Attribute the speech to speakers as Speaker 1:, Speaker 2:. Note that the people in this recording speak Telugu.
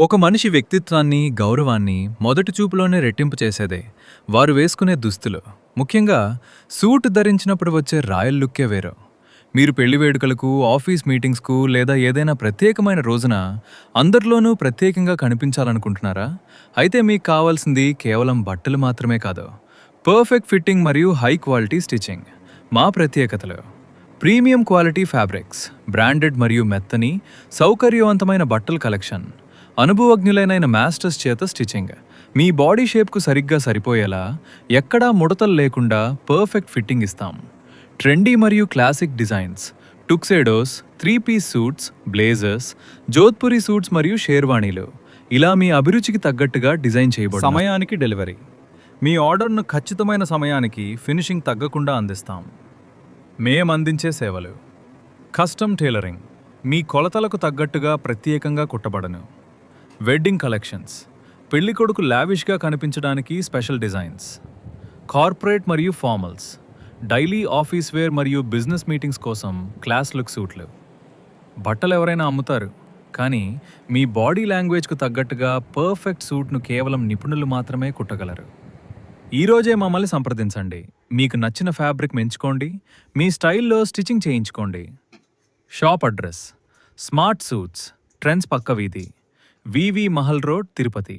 Speaker 1: ఒక మనిషి వ్యక్తిత్వాన్ని, గౌరవాన్ని మొదటి చూపులోనే రెట్టింపు చేసేదే వారు వేసుకునే దుస్తులు. ముఖ్యంగా సూట్ ధరించినప్పుడు వచ్చే రాయల్ లుక్కే వేరు. మీరు పెళ్లి వేడుకలకు, ఆఫీస్ మీటింగ్స్‌కు లేదా ఏదైనా ప్రత్యేకమైన రోజున అందరిలోనూ ప్రత్యేకంగా కనిపించాలనుకుంటున్నారా? అయితే మీకు కావాల్సింది కేవలం బట్టలు మాత్రమే కాదు. పర్ఫెక్ట్ ఫిట్టింగ్ మరియు హై క్వాలిటీ స్టిచ్చింగ్. మా ప్రత్యేకతలు: ప్రీమియం క్వాలిటీ ఫ్యాబ్రిక్స్, బ్రాండెడ్ మరియు మెత్తని, సౌకర్యవంతమైన బట్టల కలెక్షన్, అనుభవజ్ఞులైన మాస్టర్స్ చేత స్టిచ్చింగ్. మీ బాడీ షేప్కు సరిగ్గా సరిపోయేలా, ఎక్కడా ముడతలు లేకుండా పర్ఫెక్ట్ ఫిట్టింగ్ ఇస్తాం. ట్రెండీ మరియు క్లాసిక్ డిజైన్స్, టుక్సేడోస్, 3-పీస్ సూట్స్, బ్లేజర్స్, జోధ్పురి సూట్స్ మరియు షేర్వాణీలు ఇలా మీ అభిరుచికి తగ్గట్టుగా డిజైన్ చేయబడి సమయానికి డెలివరీ. మీ ఆర్డర్ను ఖచ్చితమైన సమయానికి ఫినిషింగ్ తగ్గకుండా అందిస్తాం. మేమందించే సేవలు: కస్టమ్ టైలరింగ్, మీ కొలతలకు తగ్గట్టుగా ప్రత్యేకంగా కుట్టబడను. వెడ్డింగ్ కలెక్షన్స్, పెళ్లికొడుకు లావిష్గా కనిపించడానికి స్పెషల్ డిజైన్స్. కార్పొరేట్ మరియు ఫార్మల్స్, డైలీ ఆఫీస్ వేర్ మరియు బిజినెస్ మీటింగ్స్ కోసం క్లాస్ లుక్ సూట్లు. బట్టలు ఎవరైనా అమ్ముతారు, కానీ మీ బాడీ లాంగ్వేజ్కు తగ్గట్టుగా పర్ఫెక్ట్ సూట్ను కేవలం నిపుణులు మాత్రమే కుట్టగలరు. ఈరోజే మమ్మల్ని సంప్రదించండి. మీకు నచ్చిన ఫ్యాబ్రిక్ ఎంచుకోండి, మీ స్టైల్లో స్టిచ్చింగ్ చేయించుకోండి. Shop address: smart suits, trends పక్క వీధి, వివి మహల్ రోడ్, తిరుపతి.